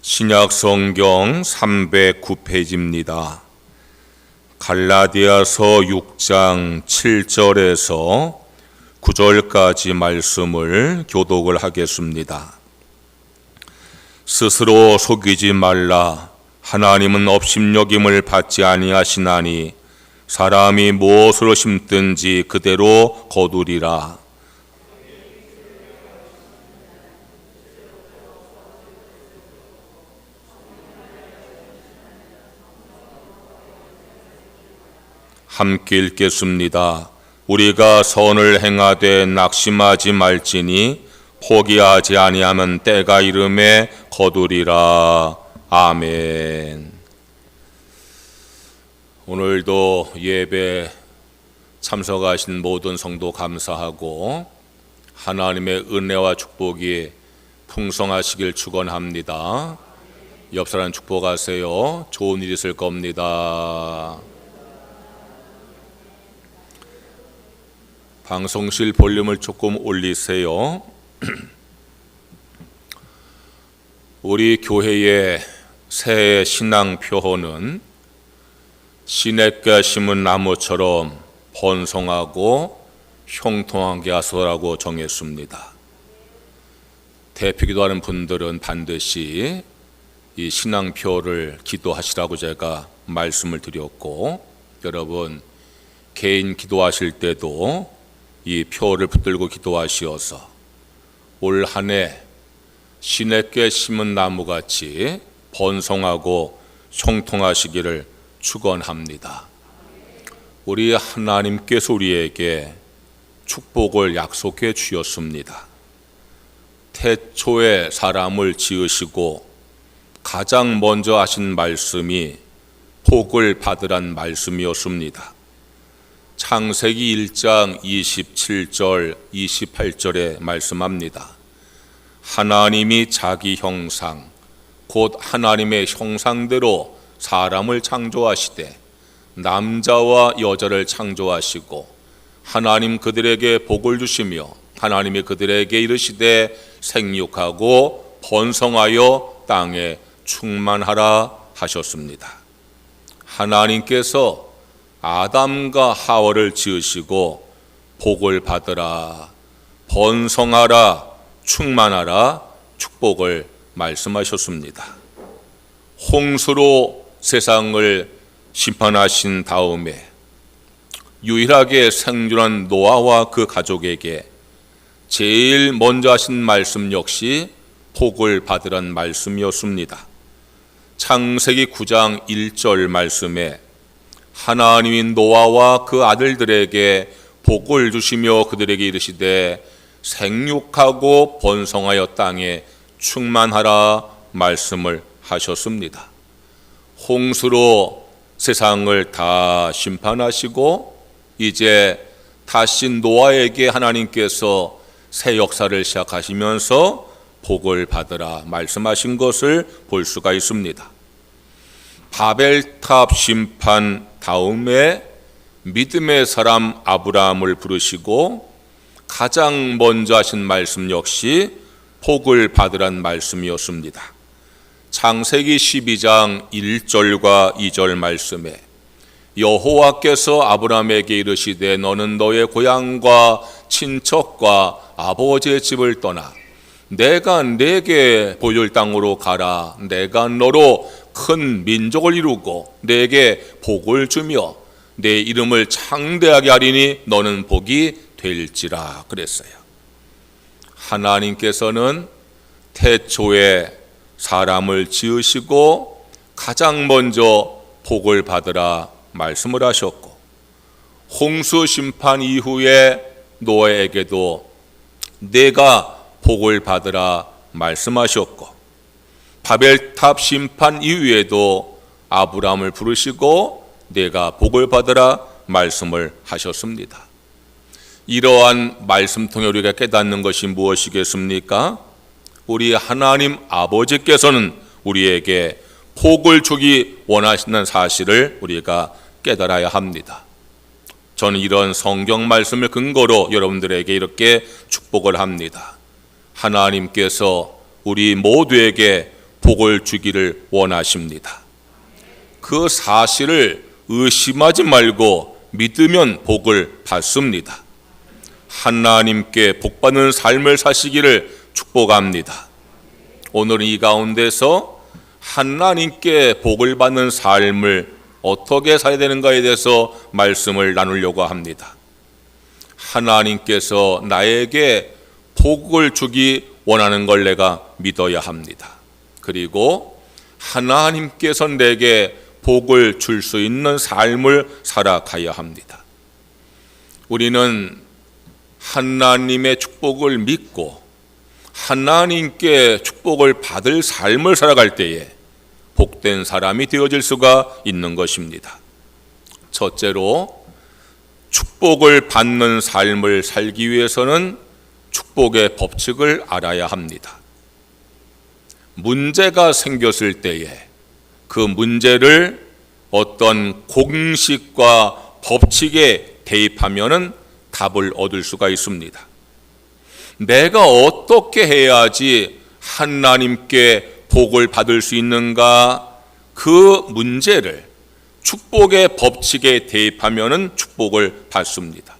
신약성경 309페이지입니다. 갈라디아서 6장 7절에서 9절까지 말씀을 교독을 하겠습니다. 스스로 속이지 말라. 하나님은 업신여김을 받지 아니하시나니 사람이 무엇으로 심든지 그대로 거두리라. 함께 읽겠습니다. 우리가 선을 행하되 낙심하지 말지니 포기하지 아니하면 때가 이름에 거두리라. 아멘. 오늘도 예배 참석하신 모든 성도 감사하고 하나님의 은혜와 축복이 풍성하시길 축원합니다. 옆 사람 축복하세요. 좋은 일 있을 겁니다. 방송실 볼륨을 조금 올리세요. 우리 교회의 새해 신앙 표어는 시냇가 심은 나무처럼 번성하고 형통하게 하소서라고 정했습니다. 대피기도하는 분들은 반드시 이 신앙 표어를 기도하시라고 제가 말씀을 드렸고, 여러분 개인 기도하실 때도 이 표를 붙들고 기도하시어서 올 한 해 시냇가에 심은 나무같이 번성하고 형통하시기를 축원합니다. 우리 하나님께서 우리에게 축복을 약속해 주셨습니다. 태초에 사람을 지으시고 가장 먼저 하신 말씀이 복을 받으란 말씀이었습니다. 창세기 1장 27절 28절에 말씀합니다. 하나님이 자기 형상 곧 하나님의 형상대로 사람을 창조하시되 남자와 여자를 창조하시고 하나님 그들에게 복을 주시며 하나님이 그들에게 이르시되 생육하고 번성하여 땅에 충만하라 하셨습니다. 하나님께서 아담과 하와를 지으시고 복을 받으라, 번성하라, 충만하라 축복을 말씀하셨습니다. 홍수로 세상을 심판하신 다음에 유일하게 생존한 노아와 그 가족에게 제일 먼저 하신 말씀 역시 복을 받으란 말씀이었습니다. 창세기 9장 1절 말씀에 하나님이 노아와 그 아들들에게 복을 주시며 그들에게 이르시되 생육하고 번성하여 땅에 충만하라 말씀을 하셨습니다. 홍수로 세상을 다 심판하시고 이제 다시 노아에게 하나님께서 새 역사를 시작하시면서 복을 받으라 말씀하신 것을 볼 수가 있습니다. 바벨탑 심판 다음에 믿음의 사람 아브라함을 부르시고 가장 먼저 하신 말씀 역시 복을 받으란 말씀이었습니다. 창세기 12장 1절과 2절 말씀에 여호와께서 아브라함에게 이르시되 너는 너의 고향과 친척과 아버지의 집을 떠나 내가 네게 보여줄 땅으로 가라. 내가 너로 큰 민족을 이루고 내게 복을 주며 내 이름을 창대하게 하리니 너는 복이 될지라 그랬어요. 하나님께서는 태초에 사람을 지으시고 가장 먼저 복을 받으라 말씀을 하셨고, 홍수 심판 이후에 노아에게도 내가 복을 받으라 말씀하셨고, 바벨탑 심판 이후에도 아브라함을 부르시고 내가 복을 받으라 말씀을 하셨습니다. 이러한 말씀 통해 우리가 깨닫는 것이 무엇이겠습니까? 우리 하나님 아버지께서는 우리에게 복을 주기 원하시는 사실을 우리가 깨달아야 합니다. 저는 이런 성경 말씀을 근거로 여러분들에게 이렇게 축복을 합니다. 하나님께서 우리 모두에게 복을 주기를 원하십니다. 그 사실을 의심하지 말고 믿으면 복을 받습니다. 하나님께 복받는 삶을 사시기를 축복합니다. 오늘은 이 가운데서 하나님께 복을 받는 삶을 어떻게 살아야 되는가에 대해서 말씀을 나누려고 합니다. 하나님께서 나에게 복을 주기 원하는 걸 내가 믿어야 합니다. 그리고 하나님께서 내게 복을 줄 수 있는 삶을 살아가야 합니다. 우리는 하나님의 축복을 믿고 하나님께 축복을 받을 삶을 살아갈 때에 복된 사람이 되어질 수가 있는 것입니다. 첫째로, 축복을 받는 삶을 살기 위해서는 축복의 법칙을 알아야 합니다. 문제가 생겼을 때에 그 문제를 어떤 공식과 법칙에 대입하면은 답을 얻을 수가 있습니다. 내가 어떻게 해야지 하나님께 복을 받을 수 있는가? 그 문제를 축복의 법칙에 대입하면은 축복을 받습니다.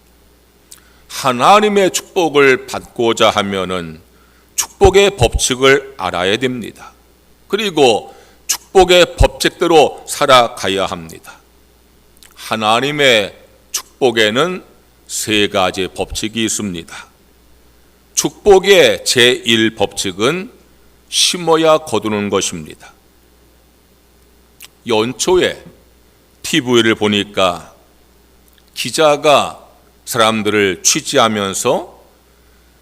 하나님의 축복을 받고자 하면은 축복의 법칙을 알아야 됩니다. 그리고 축복의 법칙대로 살아가야 합니다. 하나님의 축복에는 세 가지 법칙이 있습니다. 축복의 제1법칙은 심어야 거두는 것입니다. 연초에 TV를 보니까 기자가 사람들을 취재하면서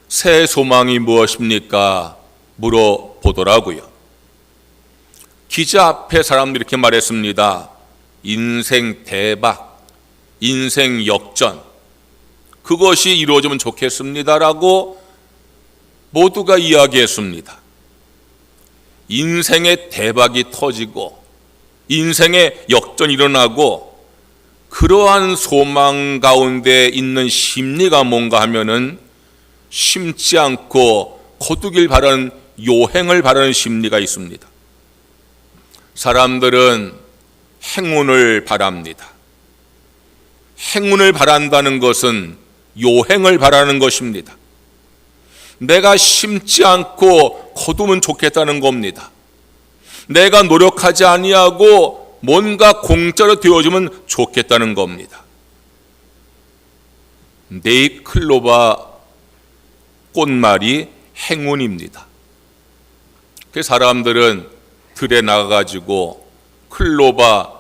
새 소망이 무엇입니까? 물어보더라고요. 기자 앞에 사람들이 이렇게 말했습니다. 인생 대박, 인생 역전, 그것이 이루어지면 좋겠습니다라고 모두가 이야기했습니다. 인생의 대박이 터지고 인생의 역전이 일어나고 그러한 소망 가운데 있는 심리가 뭔가 하면은 심지 않고 거두길 바라는 요행을 바라는 심리가 있습니다. 사람들은 행운을 바랍니다. 행운을 바란다는 것은 요행을 바라는 것입니다. 내가 심지 않고 거두면 좋겠다는 겁니다. 내가 노력하지 아니하고 뭔가 공짜로 되어주면 좋겠다는 겁니다. 네잎클로바 꽃말이 행운입니다. 그 사람들은 들에 나가가지고 클로바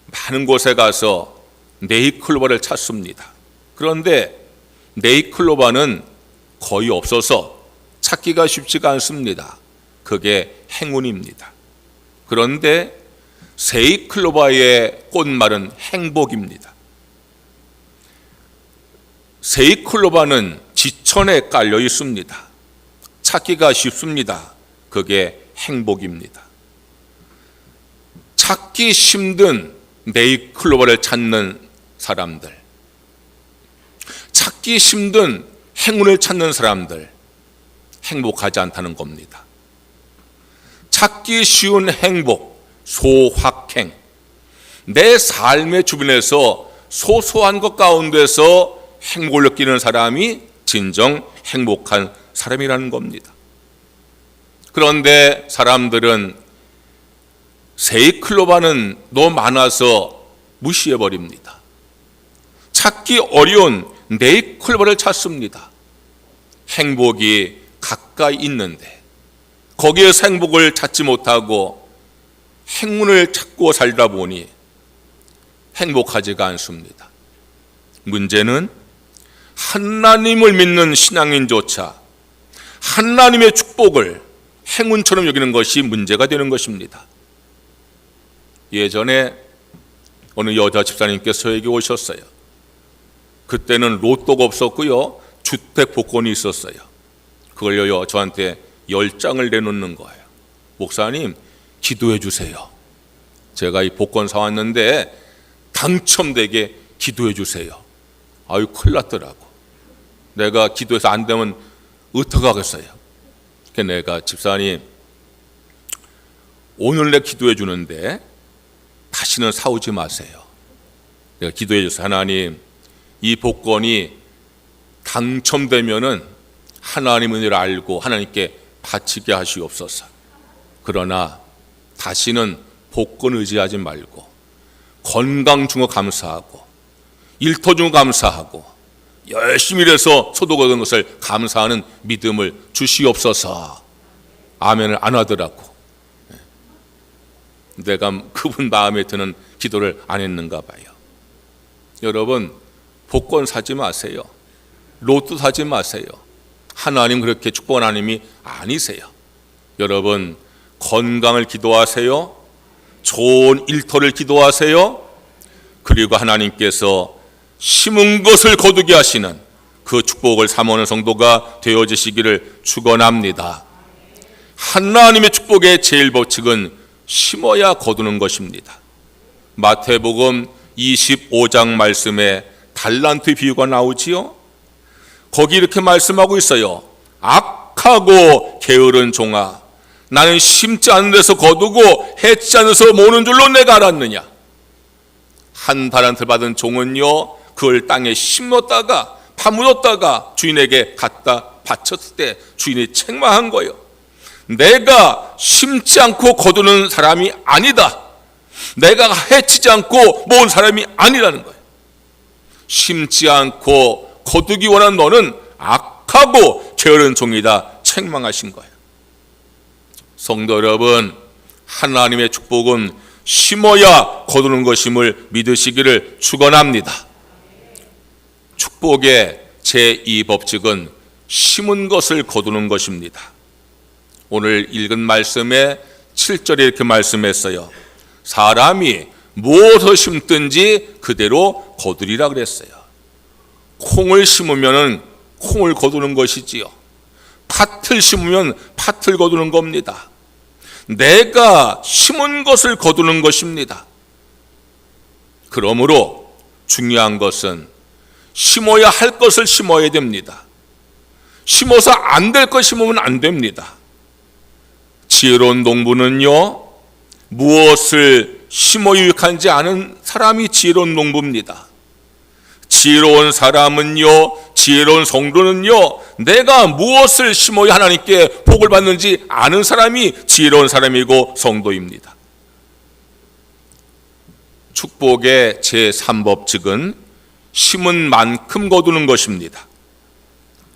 많은 곳에 가서 네잎클로바를 찾습니다. 그런데 네잎클로바는 거의 없어서 찾기가 쉽지가 않습니다. 그게 행운입니다. 그런데 세잎클로바의 꽃말은 행복입니다. 세잎클로바는 지천에 깔려 있습니다. 찾기가 쉽습니다. 그게 행복입니다. 찾기 힘든 네잎클로바를 찾는 사람들, 찾기 힘든 행운을 찾는 사람들, 행복하지 않다는 겁니다. 찾기 쉬운 행복, 소확행, 내 삶의 주변에서 소소한 것 가운데서 행복을 느끼는 사람이 진정 행복한 사람이라는 겁니다. 그런데 사람들은 세잎클로바는 너무 많아서 무시해버립니다. 찾기 어려운 네잎클로바를 찾습니다. 행복이 가까이 있는데 거기에서 행복을 찾지 못하고 행운을 찾고 살다 보니 행복하지가 않습니다. 문제는 하나님을 믿는 신앙인조차 하나님의 축복을 행운처럼 여기는 것이 문제가 되는 것입니다. 예전에 어느 여자 집사님께서 저에게 오셨어요. 그때는 로또가 없었고요, 주택 복권이 있었어요. 그걸요 저한테 10장을 내놓는 거예요. 목사님 기도해 주세요. 제가 이 복권 사왔는데 당첨되게 기도해 주세요. 아유 큰일 났더라고. 내가 기도해서 안 되면 어떡하겠어요. 그래서 내가 집사님 오늘 내 기도해 주는데 다시는 싸우지 마세요. 내가 기도해 줬어요. 하나님, 이 복권이 당첨되면은 하나님의 은혜를 알고 하나님께 바치게 하시옵소서. 그러나 다시는 복권 의지하지 말고 건강 준 거 감사하고 일터 준 거 감사하고 열심히 일해서 소득 얻은 것을 감사하는 믿음을 주시옵소서. 아멘을 안 하더라고. 내가 그분 마음에 드는 기도를 안 했는가 봐요. 여러분, 복권 사지 마세요. 로또 사지 마세요. 하나님 그렇게 축복한 하나님이 아니세요. 여러분, 건강을 기도하세요. 좋은 일터를 기도하세요. 그리고 하나님께서 심은 것을 거두게 하시는 그 축복을 사모하는 성도가 되어지시기를 축원합니다. 하나님의 축복의 제일 법칙은 심어야 거두는 것입니다. 마태복음 25장 말씀에 달란트 비유가 나오지요. 거기 이렇게 말씀하고 있어요. 악하고 게으른 종아, 나는 심지 않은 데서 거두고 해치 않은 데서 모는 줄로 내가 알았느냐. 한 달란트 받은 종은요, 그걸 땅에 심었다가 파묻었다가 주인에게 갖다 바쳤을 때 주인이 책망한 거예요. 내가 심지 않고 거두는 사람이 아니다. 내가 해치지 않고 모은 사람이 아니라는 거예요. 심지 않고 거두기 원하는 너는 악하고 게으른 종이다 책망하신 거예요. 성도 여러분, 하나님의 축복은 심어야 거두는 것임을 믿으시기를 축원합니다. 축복의 제2법칙은 심은 것을 거두는 것입니다. 오늘 읽은 말씀에 7절에 이렇게 말씀했어요. 사람이 무엇을 심든지 그대로 거두리라 그랬어요. 콩을 심으면 콩을 거두는 것이지요. 팥을 심으면 팥을 거두는 겁니다. 내가 심은 것을 거두는 것입니다. 그러므로 중요한 것은 심어야 할 것을 심어야 됩니다. 심어서 안 될 것 심으면 안 됩니다. 지혜로운 농부는요, 무엇을 심어 유익한지 아는 사람이 지혜로운 농부입니다. 지혜로운 사람은요, 지혜로운 성도는요, 내가 무엇을 심어야 하나님께 복을 받는지 아는 사람이 지혜로운 사람이고 성도입니다. 축복의 제3법칙은 심은 만큼 거두는 것입니다.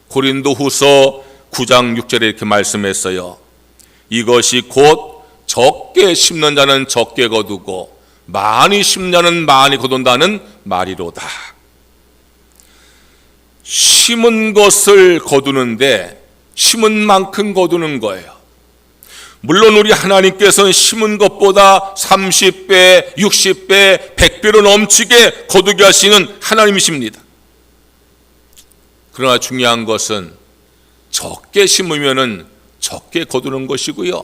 고린도후서 9장 6절에 이렇게 말씀했어요. 이것이 곧 적게 심는 자는 적게 거두고 많이 심는 자는 많이 거둔다는 말이로다. 심은 것을 거두는데 심은 만큼 거두는 거예요. 물론 우리 하나님께서는 심은 것보다 30배, 60배, 100배로 넘치게 거두게 하시는 하나님이십니다. 그러나 중요한 것은 적게 심으면 적게 거두는 것이고요,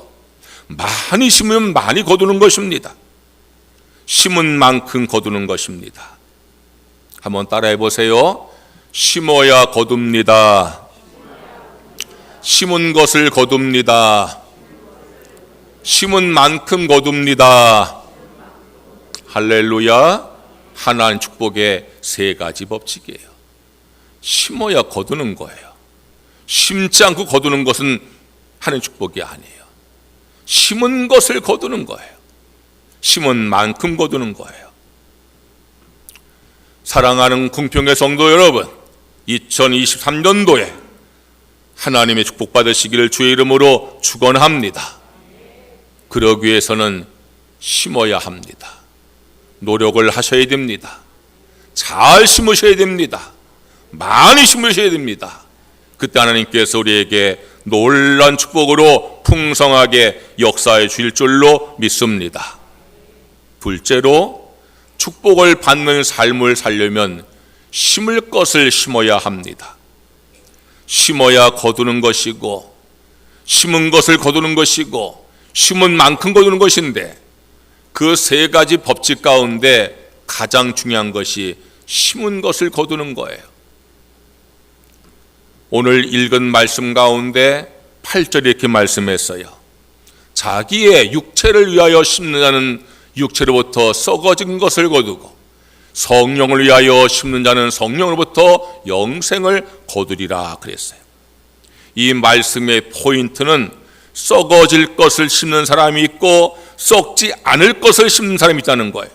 많이 심으면 많이 거두는 것입니다. 심은 만큼 거두는 것입니다. 한번 따라해 보세요. 심어야 거둡니다. 심은 것을 거둡니다. 심은 만큼 거둡니다. 할렐루야. 하나님 축복의 세 가지 법칙이에요. 심어야 거두는 거예요. 심지 않고 거두는 것은 하나님 축복이 아니에요. 심은 것을 거두는 거예요. 심은 만큼 거두는 거예요. 사랑하는 궁평의 성도 여러분, 2023년도에 하나님의 축복 받으시기를 주의 이름으로 축원합니다. 그러기 위해서는 심어야 합니다. 노력을 하셔야 됩니다. 잘 심으셔야 됩니다. 많이 심으셔야 됩니다. 그때 하나님께서 우리에게 놀라운 축복으로 풍성하게 역사해 주실 줄로 믿습니다. 둘째로, 축복을 받는 삶을 살려면 심을 것을 심어야 합니다. 심어야 거두는 것이고, 심은 것을 거두는 것이고, 심은 만큼 거두는 것인데, 그 세 가지 법칙 가운데 가장 중요한 것이 심은 것을 거두는 거예요. 오늘 읽은 말씀 가운데 8절에 이렇게 말씀했어요. 자기의 육체를 위하여 심는 자는 육체로부터 썩어진 것을 거두고 성령을 위하여 심는 자는 성령으로부터 영생을 거두리라 그랬어요. 이 말씀의 포인트는 썩어질 것을 심는 사람이 있고 썩지 않을 것을 심는 사람이 있다는 거예요.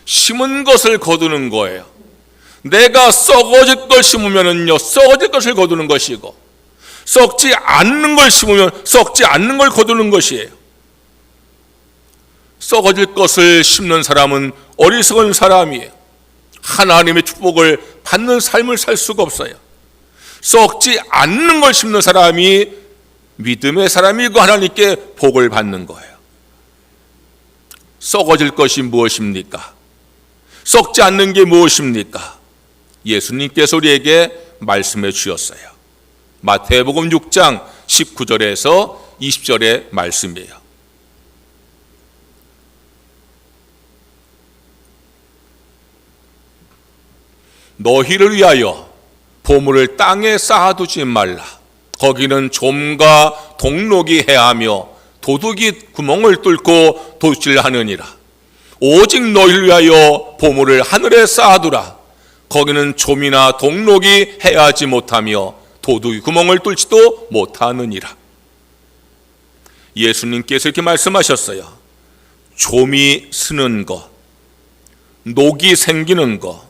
심은 것을 거두는 거예요. 내가 썩어질 걸 심으면은요, 썩어질 것을 거두는 것이고, 썩지 않는 걸 심으면 썩지 않는 걸 거두는 것이에요. 썩어질 것을 심는 사람은 어리석은 사람이에요. 하나님의 축복을 받는 삶을 살 수가 없어요. 썩지 않는 걸 심는 사람이 믿음의 사람이고 하나님께 복을 받는 거예요. 썩어질 것이 무엇입니까? 썩지 않는 게 무엇입니까? 예수님께서 우리에게 말씀해 주셨어요. 마태복음 6장 19절에서 20절의 말씀이에요. 너희를 위하여 보물을 땅에 쌓아두지 말라. 거기는 좀과 동록이 해하며 도둑이 구멍을 뚫고 도둑질하느니라. 오직 너희를 위하여 보물을 하늘에 쌓아두라. 거기는 좀이나 동록이 해하지 못하며 도둑이 구멍을 뚫지도 못하느니라. 예수님께서 이렇게 말씀하셨어요. 좀이 쓰는 것, 녹이 생기는 것,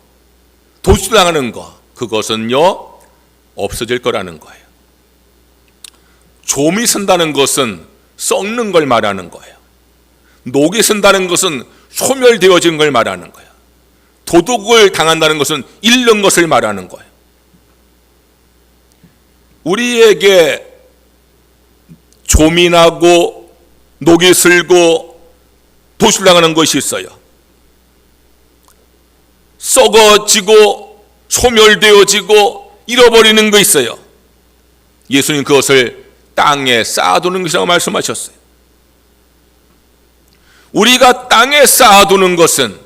도둑질당하는 것, 그것은요 없어질 거라는 거예요. 좀이 쓴다는 것은 썩는 걸 말하는 거예요. 녹이 쓴다는 것은 소멸되어진 걸 말하는 거예요. 도둑을 당한다는 것은 잃는 것을 말하는 거예요. 우리에게 좀이 나고 녹이 슬고 도둑질당하는 것이 있어요. 썩어지고 소멸되어지고 잃어버리는 거 있어요. 예수님 그것을 땅에 쌓아두는 것이라고 말씀하셨어요. 우리가 땅에 쌓아두는 것은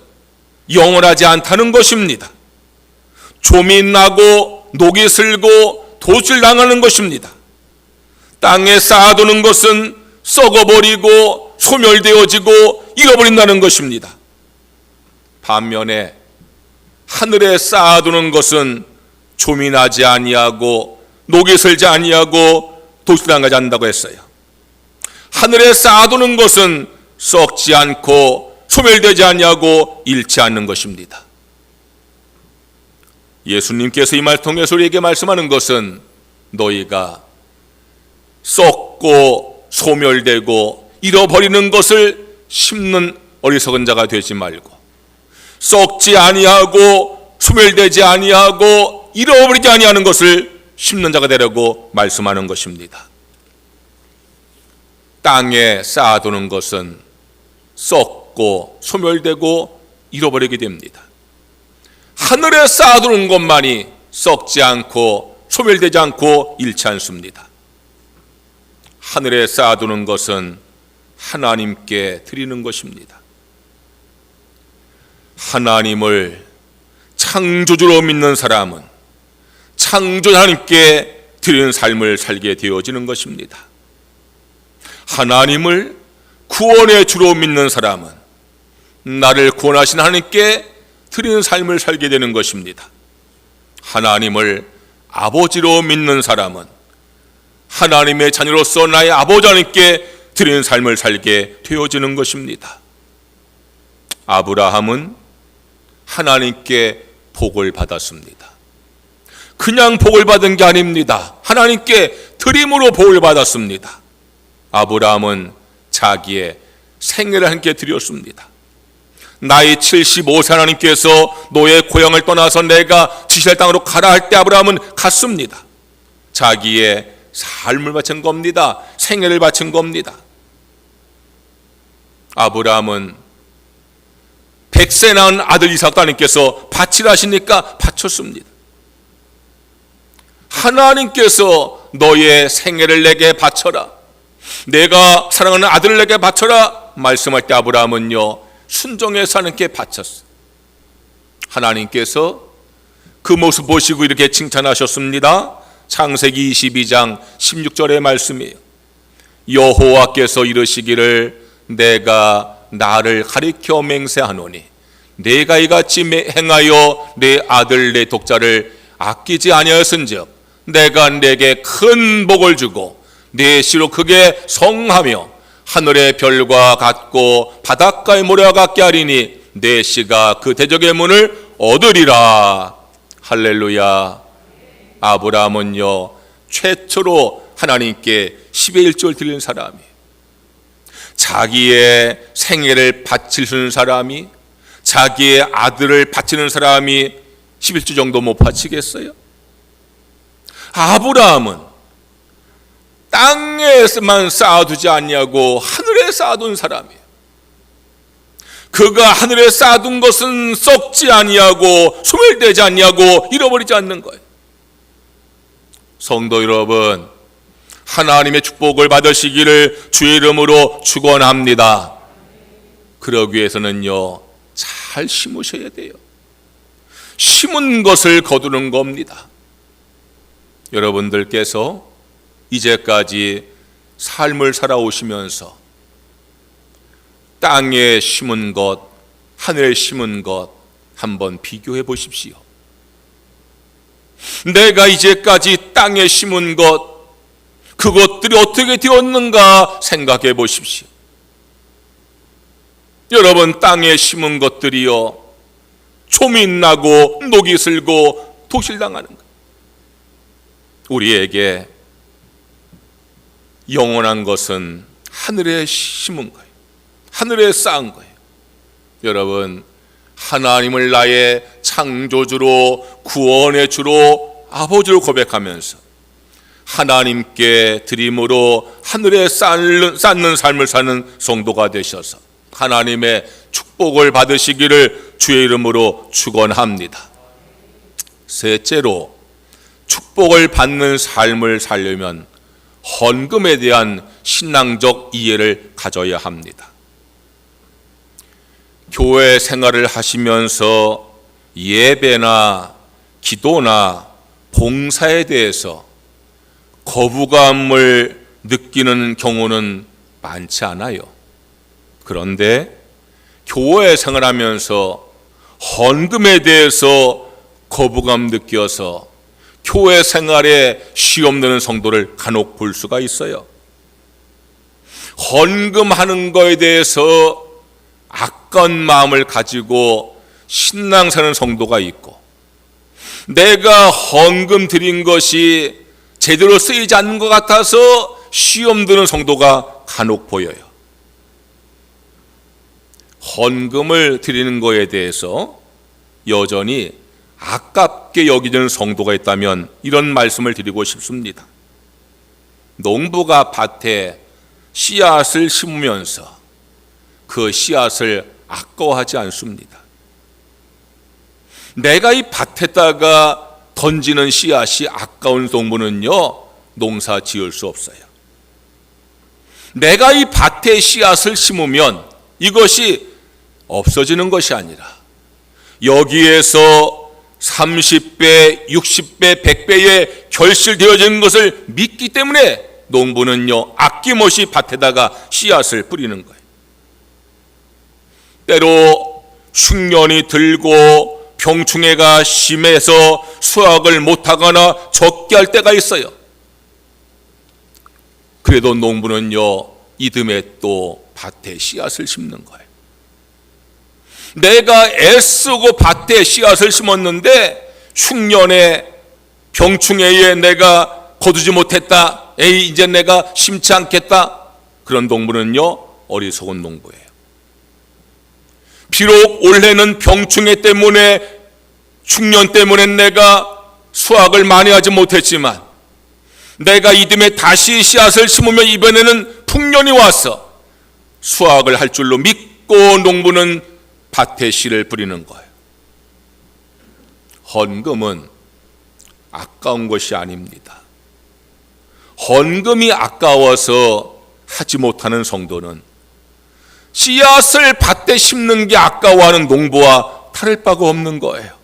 영원하지 않다는 것입니다. 좀이 나고 녹이 슬고 도둑질당하는 것입니다. 땅에 쌓아두는 것은 썩어버리고 소멸되어지고 잃어버린다는 것입니다. 반면에 하늘에 쌓아두는 것은 좀이 나지 아니하고 녹이 슬지 아니하고 도둑질당하지 않는다고 했어요. 하늘에 쌓아두는 것은 썩지 않고 소멸되지 아니하고 잃지 않는 것입니다. 예수님께서 이 말 통해서 우리에게 말씀하는 것은 너희가 썩고 소멸되고 잃어버리는 것을 심는 어리석은 자가 되지 말고 썩지 아니하고 소멸되지 아니하고 잃어버리지 아니하는 것을 심는 자가 되라고 말씀하는 것입니다. 땅에 쌓아두는 것은 썩고 소멸되고 잃어버리게 됩니다. 하늘에 쌓아두는 것만이 썩지 않고 소멸되지 않고 잃지 않습니다. 하늘에 쌓아두는 것은 하나님께 드리는 것입니다. 하나님을 창조주로 믿는 사람은 창조주 하나님께 드리는 삶을 살게 되어지는 것입니다. 하나님을 구원의 주로 믿는 사람은 나를 구원하신 하나님께 드리는 삶을 살게 되는 것입니다. 하나님을 아버지로 믿는 사람은 하나님의 자녀로서 나의 아버지 하나님께 드리는 삶을 살게 되어지는 것입니다. 아브라함은 하나님께 복을 받았습니다. 그냥 복을 받은 게 아닙니다. 하나님께 드림으로 복을 받았습니다. 아브라함은 자기의 생애를 함께 드렸습니다. 나이 75세 하나님께서 너의 고향을 떠나서 내가 지시할 땅으로 가라 할 때 아브라함은 갔습니다. 자기의 삶을 바친 겁니다. 생애를 바친 겁니다. 아브라함은 100세 낳은 아들 이삭도 하나님께서 바치라 하시니까 바쳤습니다. 하나님께서 너의 생애를 내게 바쳐라, 내가 사랑하는 아들을 내게 바쳐라 말씀할 때 아브라함은요 순종해서 하나님께 바쳤어요. 하나님께서 그 모습 보시고 이렇게 칭찬하셨습니다. 창세기 22장 16절의 말씀이에요. 여호와께서 이르시기를 내가 나를 가리켜 맹세하노니 내가 이같이 행하여 내 아들 내 독자를 아끼지 아니하였은즉 내가 내게 큰 복을 주고 내 씨로 크게 성하며 하늘의 별과 같고 바닷가의 모래와 같게 하리니 내 씨가 그 대적의 문을 얻으리라. 할렐루야. 아브라함은요 최초로 하나님께 10의 1절 드리는 사람이, 자기의 생애를 바치는 사람이, 자기의 아들을 바치는 사람이 11주 정도 못 바치겠어요? 아브라함은 땅에만 쌓아두지 않냐고 하늘에 쌓아둔 사람이에요. 그가 하늘에 쌓아둔 것은 썩지 아니하고 소멸되지 아니하고 잃어버리지 않는 거예요. 성도 여러분, 하나님의 축복을 받으시기를 주의 이름으로 축원합니다. 그러기 위해서는요 잘 심으셔야 돼요. 심은 것을 거두는 겁니다. 여러분들께서 이제까지 삶을 살아오시면서 땅에 심은 것, 하늘에 심은 것 한번 비교해 보십시오. 내가 이제까지 땅에 심은 것, 그것들이 어떻게 되었는가 생각해 보십시오. 여러분, 땅에 심은 것들이요 초미 나고 녹이 슬고 도실당하는 것. 우리에게 영원한 것은 하늘에 심은 거예요. 하늘에 쌓은 거예요. 여러분, 하나님을 나의 창조주로 구원의 주로 아버지로 고백하면서 하나님께 드림으로 하늘에 쌓는 삶을 사는 성도가 되셔서 하나님의 축복을 받으시기를 주의 이름으로 축원합니다. 셋째로, 축복을 받는 삶을 살려면 헌금에 대한 신앙적 이해를 가져야 합니다. 교회 생활을 하시면서 예배나 기도나 봉사에 대해서 거부감을 느끼는 경우는 많지 않아요. 그런데 교회 생활하면서 헌금에 대해서 거부감 느껴서 교회 생활에 쉬엄드는 성도를 간혹 볼 수가 있어요. 헌금하는 것에 대해서 악한 마음을 가지고 신앙사는 성도가 있고, 내가 헌금 드린 것이 제대로 쓰이지 않는 것 같아서 쉬엄드는 성도가 간혹 보여요. 헌금을 드리는 것에 대해서 여전히 아깝게 여기는 성도가 있다면 이런 말씀을 드리고 싶습니다. 농부가 밭에 씨앗을 심으면서 그 씨앗을 아까워하지 않습니다. 내가 이 밭에다가 던지는 씨앗이 아까운 농부는요 농사 지을 수 없어요. 내가 이 밭에 씨앗을 심으면 이것이 없어지는 것이 아니라 여기에서 30배, 60배, 100배에 결실되어지는 것을 믿기 때문에 농부는요 아낌없이 밭에다가 씨앗을 뿌리는 거예요. 때로 흉년이 들고 병충해가 심해서 수확을 못하거나 적게 할 때가 있어요. 그래도 농부는요 이듬해 또 밭에 씨앗을 심는 거예요. 내가 애쓰고 밭에 씨앗을 심었는데 흉년에 병충해에 내가 거두지 못했다, 에이 이제 내가 심지 않겠다, 그런 농부는요 어리석은 농부예요. 비록 올해는 병충해 때문에 흉년 때문에 내가 수확을 많이 하지 못했지만 내가 이듬해 다시 씨앗을 심으면 이번에는 풍년이 와서 수확을 할 줄로 믿고 농부는 밭에 씨를 뿌리는 거예요. 헌금은 아까운 것이 아닙니다. 헌금이 아까워서 하지 못하는 성도는 씨앗을 밭에 심는 게 아까워하는 농부와 다를 바가 없는 거예요.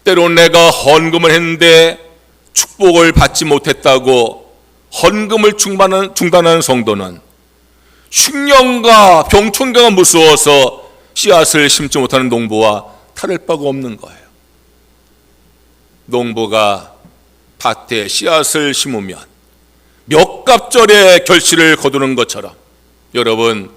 때로 내가 헌금을 했는데 축복을 받지 못했다고 헌금을 중단하는 성도는 흉년과 병충해가 무서워서 씨앗을 심지 못하는 농부와 다를 바가 없는 거예요. 농부가 밭에 씨앗을 심으면 몇 갑절의 결실을 거두는 것처럼 여러분,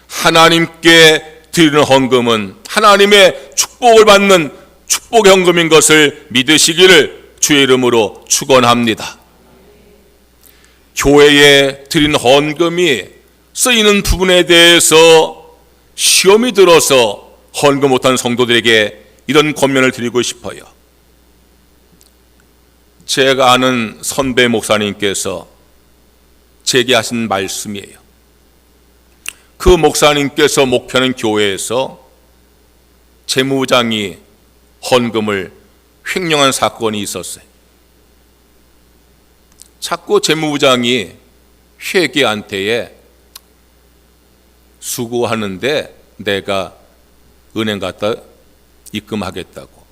하나님께 드리는 헌금은 하나님의 축복을 받는 축복 헌금인 것을 믿으시기를 주의 이름으로 축원합니다. 교회에 드린 헌금이 쓰이는 부분에 대해서 시험이 들어서 헌금 못한 성도들에게 이런 권면을 드리고 싶어요. 제가 아는 선배 목사님께서 제게 하신 말씀이에요. 그 목사님께서 목회하는 교회에서 재무장이 헌금을 횡령한 사건이 있었어요. 자꾸 재무부장이 회계한테 수고하는데 내가 은행 갖다 입금하겠다고.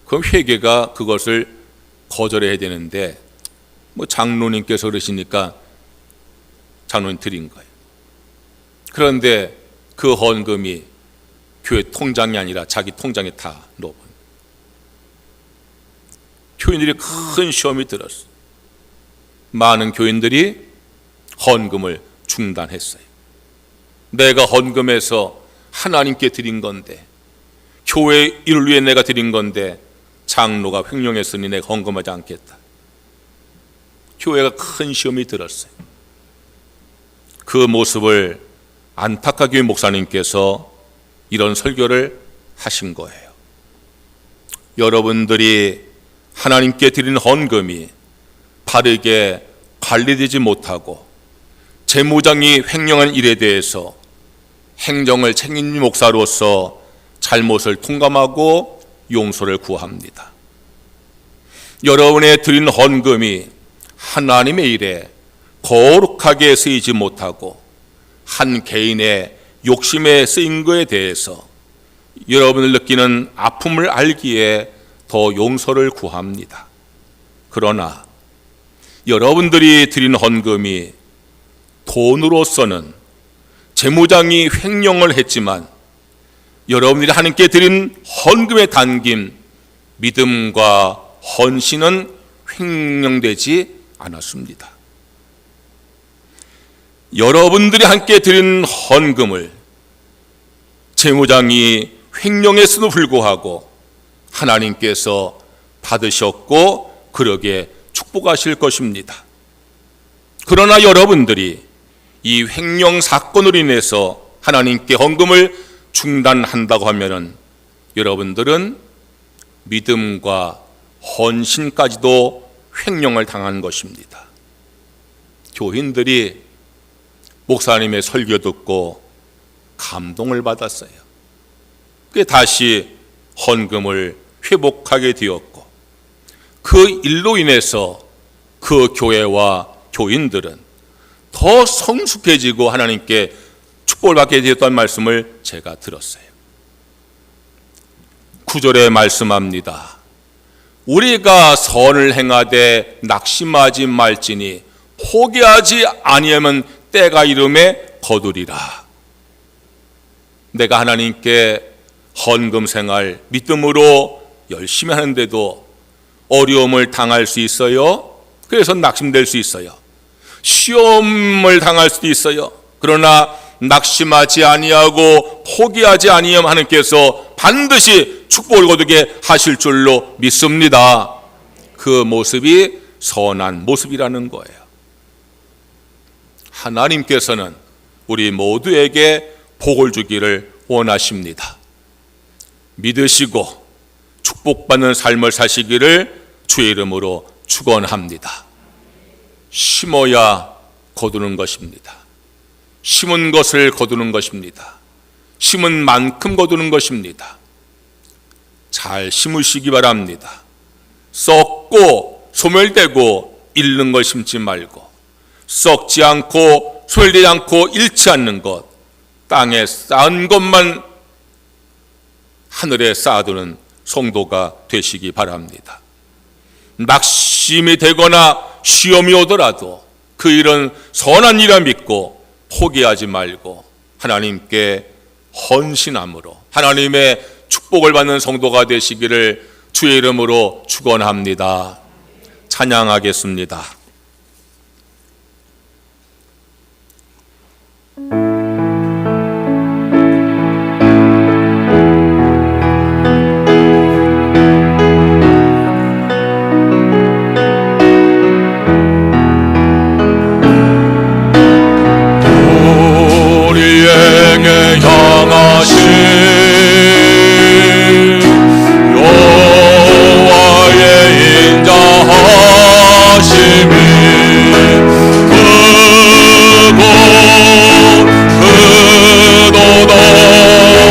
그럼 회계가 그것을 거절해야 되는데 장로님께서 그러시니까 장로님 드린 거예요. 그런데 그 헌금이 교회 통장이 아니라 자기 통장에 다 넣어버린. 교인들이 큰 시험이 들었어요. 많은 교인들이 헌금을 중단했어요. 내가 헌금해서 하나님께 드린 건데, 교회 일을 위해 내가 드린 건데 장로가 횡령했으니 내가 헌금하지 않겠다. 교회가 큰 시험이 들었어요. 그 모습을 안타깝게 목사님께서 이런 설교를 하신 거예요. 여러분들이 하나님께 드리는 헌금이 바르게 관리되지 못하고 재무장이 횡령한 일에 대해서 행정을 책임진 목사로서 잘못을 통감하고 용서를 구합니다. 여러분의 드린 헌금이 하나님의 일에 거룩하게 쓰이지 못하고 한 개인의 욕심에 쓰인 것에 대해서 여러분을 느끼는 아픔을 알기에 더 용서를 구합니다. 그러나 여러분들이 드린 헌금이 돈으로서는 재무장이 횡령을 했지만 여러분들이 하나님께 드린 헌금에 담긴 믿음과 헌신은 횡령되지 않았습니다. 여러분들이 함께 드린 헌금을 재무장이 횡령했음에도 불구하고 하나님께서 받으셨고 그러게 축복하실 것입니다. 그러나 여러분들이 이 횡령 사건으로 인해서 하나님께 헌금을 중단한다고 하면은 여러분들은 믿음과 헌신까지도 횡령을 당한 것입니다. 교인들이 목사님의 설교 듣고 감동을 받았어요. 그게 다시 헌금을 회복하게 되었고 그 일로 인해서 그 교회와 교인들은 더 성숙해지고 하나님께 축복을 받게 되었다는 말씀을 제가 들었어요. 9절에 말씀합니다. 우리가 선을 행하되 낙심하지 말지니 포기하지 아니하면 때가 이름에 거두리라. 내가 하나님께 헌금 생활 믿음으로 열심히 하는데도 어려움을 당할 수 있어요. 그래서 낙심될 수 있어요. 시험을 당할 수도 있어요. 그러나 낙심하지 아니하고 포기하지 아니하면 하나님께서 반드시 축복을 거두게 하실 줄로 믿습니다. 그 모습이 선한 모습이라는 거예요. 하나님께서는 우리 모두에게 복을 주기를 원하십니다. 믿으시고 축복받는 삶을 사시기를 주의 이름으로 축원합니다. 심어야 거두는 것입니다. 심은 것을 거두는 것입니다. 심은 만큼 거두는 것입니다. 잘 심으시기 바랍니다. 썩고 소멸되고 잃는 걸 심지 말고 썩지 않고 소멸되지 않고 잃지 않는 것, 땅에 쌓은 것만 하늘에 쌓아두는 성도가 되시기 바랍니다. 낙심이 되거나 시험이 오더라도 그 일은 선한 일이라 믿고 포기하지 말고 하나님께 헌신함으로 하나님의 축복을 받는 성도가 되시기를 주의 이름으로 축원합니다. 찬양하겠습니다. 우리에게 향하신 여호와의 인자하심이 크고 크도다 크시도다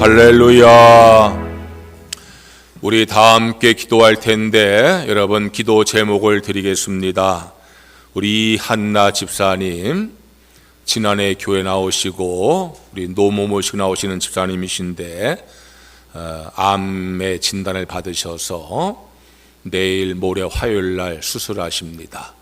할렐루야. 우리 다 함께 기도할 텐데 여러분 기도 제목을 드리겠습니다. 우리 한나 집사님 지난해 교회 나오시고 우리 노모 모시고 나오시는 집사님이신데 암의 진단을 받으셔서 내일 모레 화요일 날 수술하십니다.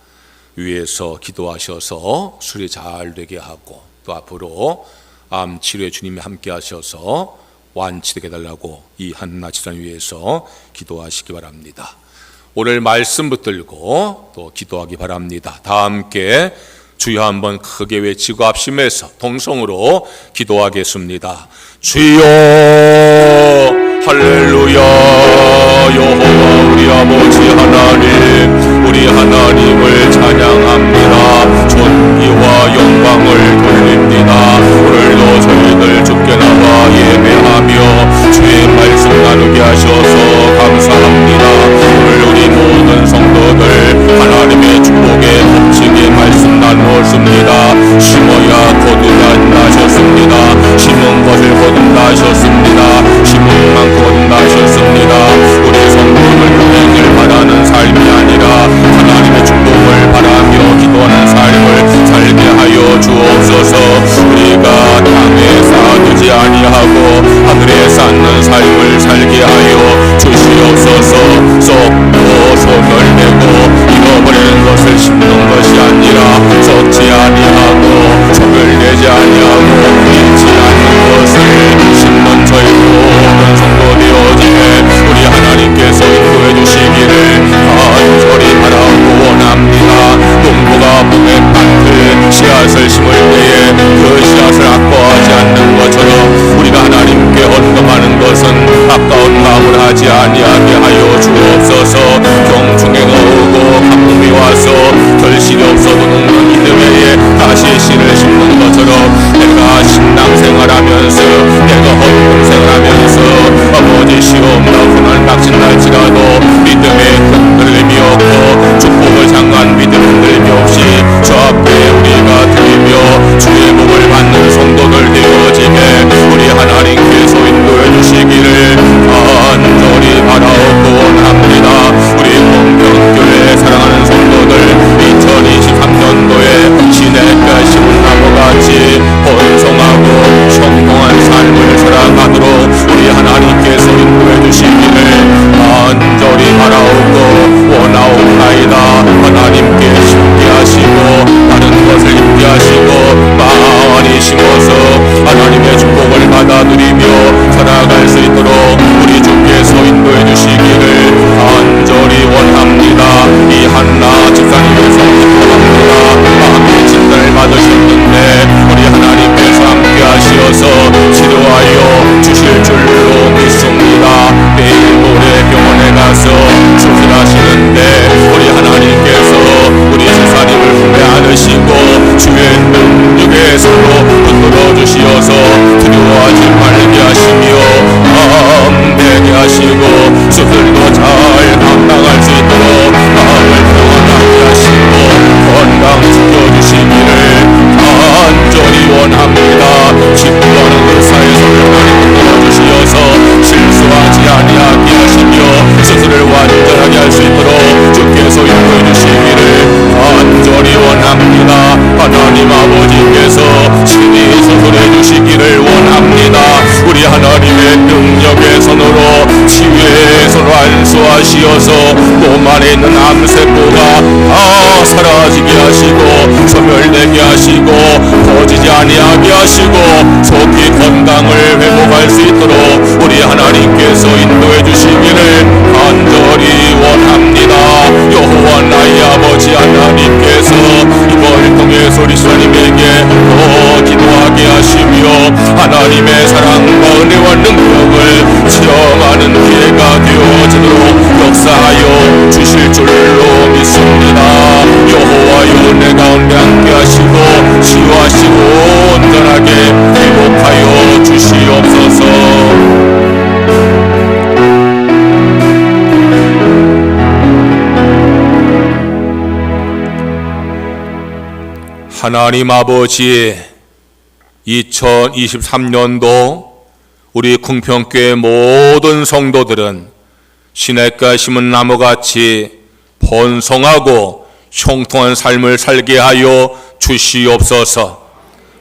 위에서 기도하셔서 수리 잘 되게 하고 또 앞으로 암 치료에 주님이 함께 하셔서 완치되게 해달라고 이 한나 집사님 위해서 기도하시기 바랍니다. 오늘 말씀 붙들고 또 기도하기 바랍니다. 다 함께 주여 한번 크게 외치고 합심해서 동성으로 기도하겠습니다. 주여 할렐루야. 여호와 우리 아버지 하나님, 우리 하나님을 찬양합니다. 존귀와 영광을 돌립니다. 오늘도 저희들 주께 나와 예배하며 주의 말씀 나누게 하셔서 감사합니다. 오늘 우리 모든 성도들 하나님의 축복의 법칙의 말씀 나누었습니다. 심어야 거듭나셨습니다. 심은 것을 거듭나셨습니다. 심은 만큼 거듭나셨습니다. 우리 성도들 은혜를 바라는 삶이 아니라 하나님의 축복을 바라며 기도하는 삶을 살게 하여 주옵소서. 우리가 땅에 주실 줄로 믿습니다. 내일 모레 병원에 가서 수술하시는데 우리 하나님께서 우리 집사님을 품에 안으시고 주의 능력의 손으로 붙들어 주시어서 두려워하지 말게 하시며 마음 되게 하시고 수술도 잘 감당할 수 있도록 마음을 평안하게 하시고 건강 지켜주시기를 간절히 원합니다. 기뻐하는 의사의 손을 많이 붙들어 주시어서 실수하지 아니하게 하시며 수술을 완전하게 할 수 있도록 주께서 인도해 주시기를 간절히 원합니다. 하나님 아버지께서 친히 수술해 주시기를 원합니다. 우리 하나님의 능력의 손으로 치유의 손으로 안수하시어서 몸 안에 있는 암세포가 다 사라지게 하시고 소멸되게 하시고 퍼지지 아니하게 하시고 속히 건강을 회복할 수 있도록 우리 하나님께서 인도해 주시기를 간절히 원합니다. 여호와 나의 아버지 하나님께서 이번을 통해서 우리 주님에게 더 기도하게 하시며 하나님의 사랑과 은혜와 능력을 체험하는 기회가 되어지도록 역사하여 주실 줄로 믿습니다. 여호와의 은혜 가운데 함께 하시고 치유하시고 온전하게 회복하여 주시옵소서. 하나님 아버지, 2023년도 우리 궁평교회 모든 성도들은 시냇가 심은 나무같이 번성하고 형통한 삶을 살게 하여 주시옵소서.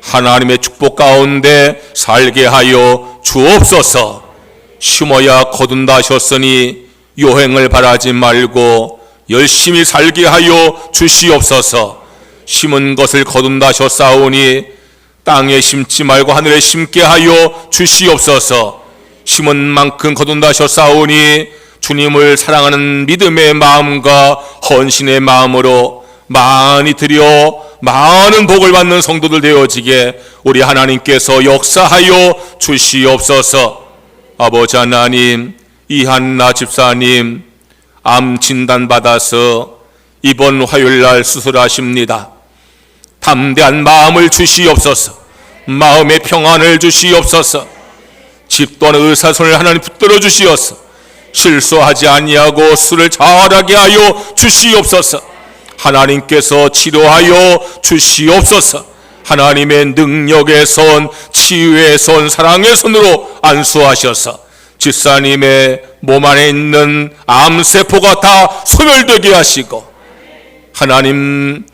하나님의 축복 가운데 살게 하여 주옵소서. 심어야 거둔다 하셨으니 요행을 바라지 말고 열심히 살게 하여 주시옵소서. 심은 것을 거둔다 하셨사오니 땅에 심지 말고 하늘에 심게 하여 주시옵소서. 심은 만큼 거둔다 하셨사오니 주님을 사랑하는 믿음의 마음과 헌신의 마음으로 많이 드려 많은 복을 받는 성도들 되어지게 우리 하나님께서 역사하여 주시옵소서. 아버지 하나님, 이한나 집사님 암 진단 받아서 이번 화요일날 수술하십니다. 담대한 마음을 주시옵소서. 마음의 평안을 주시옵소서. 집도하는 의사손을 하나님 붙들어 주시옵소서. 실수하지 아니하고 수술을 잘하게 하여 주시옵소서. 하나님께서 치료하여 주시옵소서. 하나님의 능력의 손, 치유의 손, 사랑의 손으로 안수하셔서 집사님의 몸 안에 있는 암세포가 다 소멸되게 하시고 하나님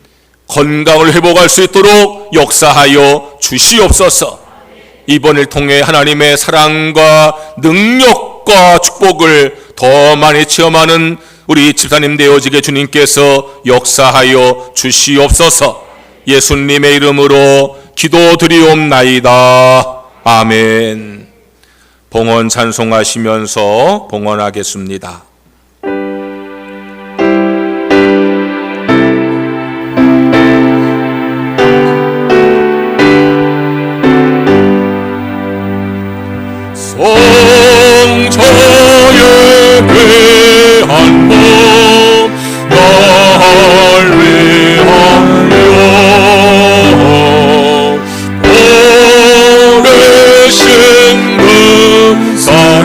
건강을 회복할 수 있도록 역사하여 주시옵소서. 이번을 통해 하나님의 사랑과 능력과 축복을 더 많이 체험하는 우리 집사님 되어지게 주님께서 역사하여 주시옵소서. 예수님의 이름으로 기도드리옵나이다. 아멘. 봉헌 찬송하시면서 봉헌하겠습니다. 성자의 귀한 몸 날 위하여 보내신 그 사랑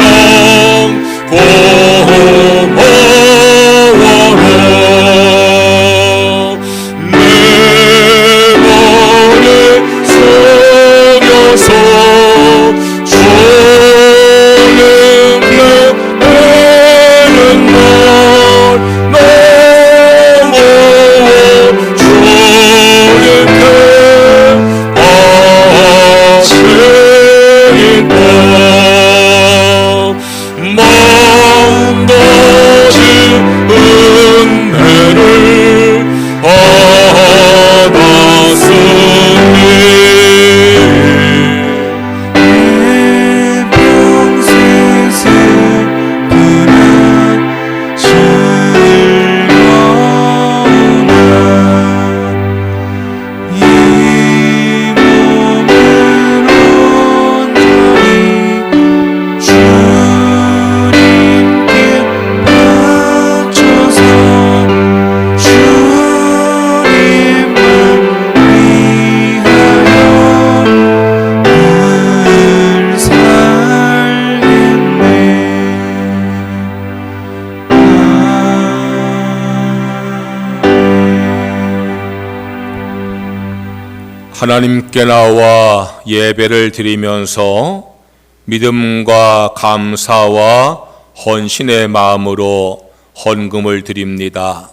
하나님께 나와 예배를 드리면서 믿음과 감사와 헌신의 마음으로 헌금을 드립니다.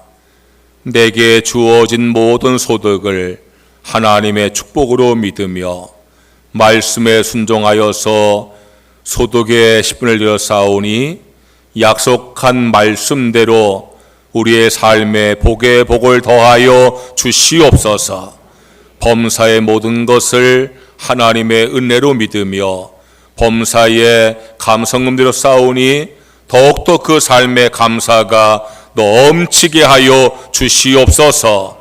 내게 주어진 모든 소득을 하나님의 축복으로 믿으며 말씀에 순종하여서 소득의 10분을 들여싸우니 약속한 말씀대로 우리의 삶에 복에 복을 더하여 주시옵소서. 범사의 모든 것을 하나님의 은혜로 믿으며 범사의 감성금대로 싸우니 더욱더 그 삶의 감사가 넘치게 하여 주시옵소서.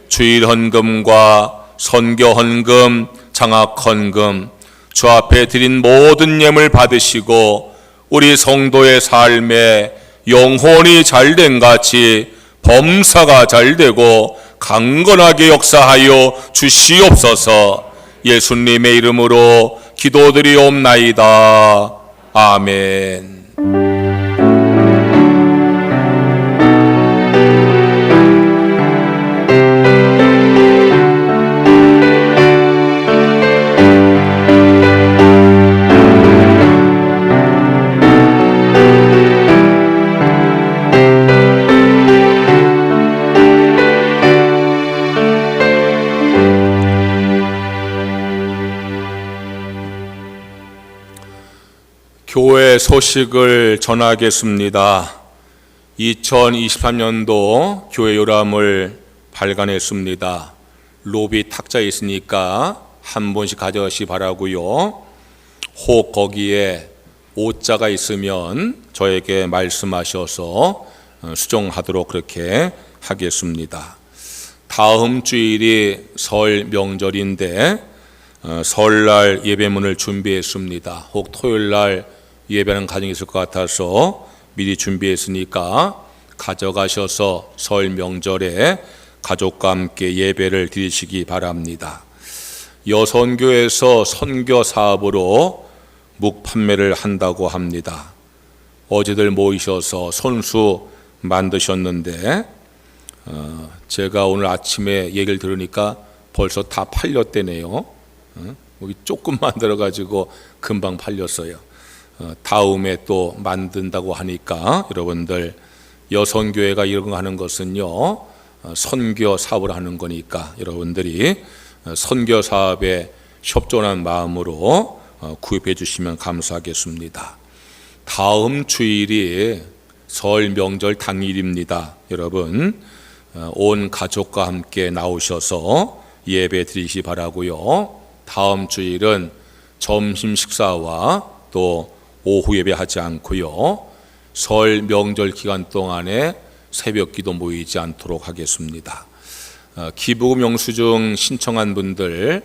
주일 헌금과 선교 헌금, 장학 헌금, 주 앞에 드린 모든 예물 받으시고 우리 성도의 삶에 영혼이 잘된 같이 범사가 잘되고 강건하게 역사하여 주시옵소서. 예수님의 이름으로 기도드리옵나이다. 아멘. 교회 소식을 전하겠습니다. 2023년도 교회 요람을 발간했습니다. 로비 탁자에 있으니까 한 번씩 가져가시 바라고요. 혹 거기에 오자가 있으면 저에게 말씀하셔서 수정하도록 그렇게 하겠습니다. 다음 주일이 설 명절인데 설날 예배문을 준비했습니다. 혹 토요일날 예배하는 가정이 있을 것 같아서 미리 준비했으니까 가져가셔서 설 명절에 가족과 함께 예배를 드리시기 바랍니다. 여선교에서 선교 사업으로 묵 판매를 한다고 합니다. 어제들 모이셔서 손수 만드셨는데 제가 오늘 아침에 얘기를 들으니까 벌써 다 팔렸대네요. 여기 조금 만들어가지고 금방 팔렸어요. 다음에 또 만든다고 하니까 여러분들 여선교회가 이런 거 하는 것은요 선교 사업을 하는 거니까 여러분들이 선교 사업에 협조하는 마음으로 구입해 주시면 감사하겠습니다. 다음 주일이 설 명절 당일입니다. 여러분 온 가족과 함께 나오셔서 예배 드리시 바라고요. 다음 주일은 점심 식사와 또 오후 예배하지 않고요. 설 명절 기간 동안에 새벽 기도 모이지 않도록 하겠습니다. 기부금 영수증 신청한 분들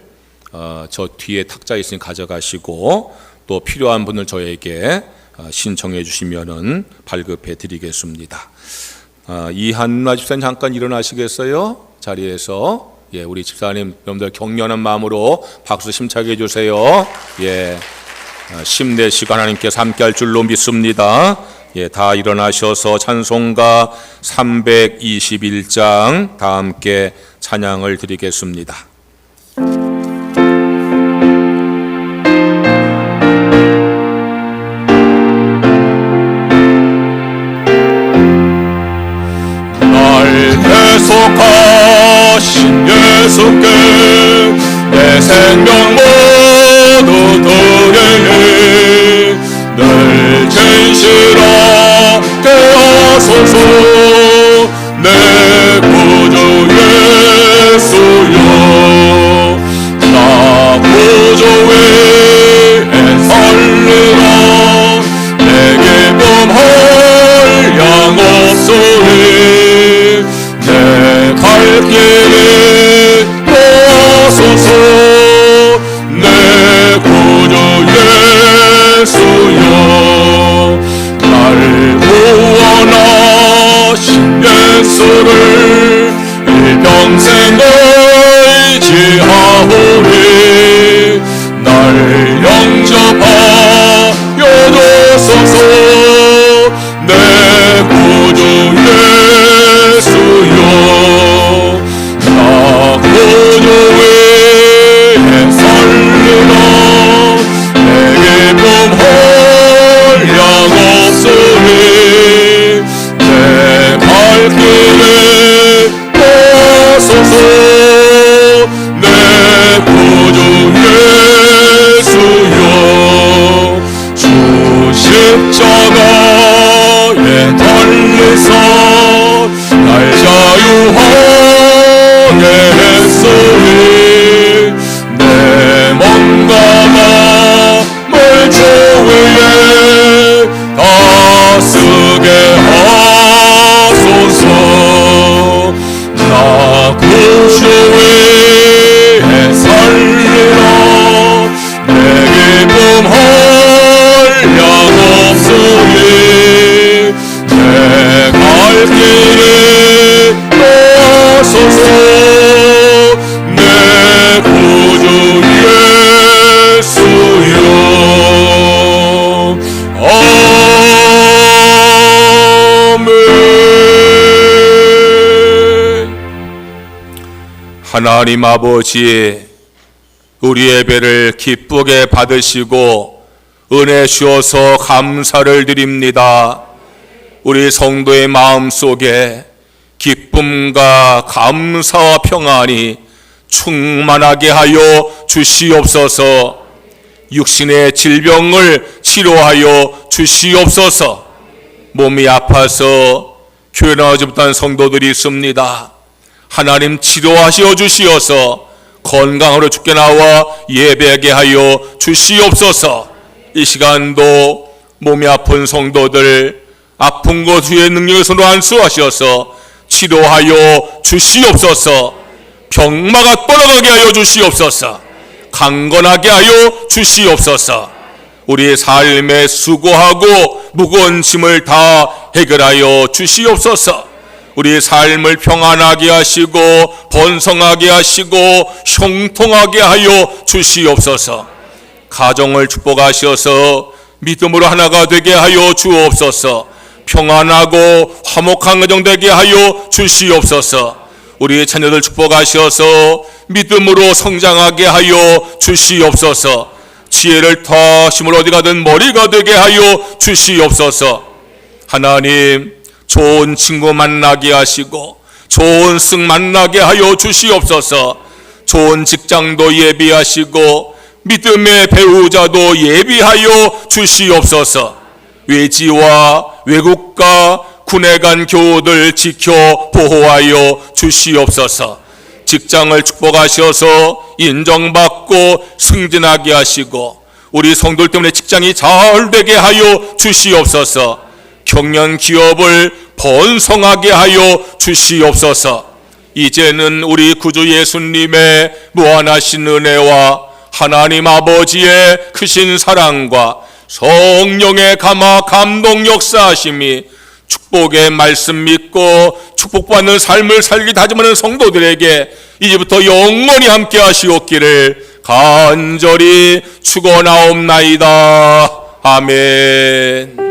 저 뒤에 탁자 있으니 가져가시고 또 필요한 분들 저에게 신청해 주시면은 발급해 드리겠습니다. 이한나 집사님 잠깐 일어나시겠어요? 자리에서. 예, 우리 집사님 여러분들 격려하는 마음으로 박수 심차게 해주세요. 예, 힘내시고 하나님께서 함께할 줄로 믿습니다. 예, 다 일어나셔서 찬송가 321장 다 함께 찬양을 드리겠습니다. 날 대속하신 예수께 내 생명 모두 드리니 늘 진실하게 하소서. 내 구주 예수여 나 구주 위에 살리라. 내 기쁨 한량없으리. 내 갈 길이 도와소서. 내 구주 예수여 날 구원하신 달래서 날 자유하게 했으니 내 몸과 마음을 주위에 다스게 하소서. 나 구주 위에 살리라. 내 기쁨 한량 없으니 내 갈 길을 놓아소서. 내 구주 예수여. 아멘. 하나님 아버지, 우리 예배를 기쁘게 받으시고 은혜 주셔서 감사를 드립니다. 우리 성도의 마음속에 기쁨과 감사와 평안이 충만하게 하여 주시옵소서. 육신의 질병을 치료하여 주시옵소서. 몸이 아파서 교회 나오지 못한 성도들이 있습니다. 하나님 치료하시어 주시어서 건강으로 주께 나와 예배하게 하여 주시옵소서. 이 시간도 몸이 아픈 성도들 아픈 것 위에 능력의 손으로 안수하셔서 치료하여 주시옵소서. 병마가 떠나가게 하여 주시옵소서. 강건하게 하여 주시옵소서. 우리의 삶에 수고하고 무거운 짐을 다 해결하여 주시옵소서. 우리의 삶을 평안하게 하시고 번성하게 하시고 형통하게 하여 주시옵소서. 가정을 축복하셔서 믿음으로 하나가 되게 하여 주옵소서. 평안하고 화목한 가정 되게 하여 주시옵소서. 우리의 자녀들 축복하셔서 믿음으로 성장하게 하여 주시옵소서. 지혜를 터심을 어디 가든 머리가 되게 하여 주시옵소서. 하나님, 좋은 친구 만나게 하시고 좋은 승 만나게 하여 주시옵소서. 좋은 직장도 예비하시고 믿음의 배우자도 예비하여 주시옵소서. 외지와 외국과 군에 간 교우들 지켜 보호하여 주시옵소서. 직장을 축복하셔서 인정받고 승진하게 하시고 우리 성도들 때문에 직장이 잘 되게 하여 주시옵소서. 경영 기업을 번성하게 하여 주시옵소서. 이제는 우리 구주 예수님의 무한하신 은혜와 하나님 아버지의 크신 사랑과 성령의 감화 감동 역사하심이 축복의 말씀 믿고 축복받는 삶을 살기 다짐하는 성도들에게 이제부터 영원히 함께 하시옵기를 간절히 축원하옵나이다. 아멘.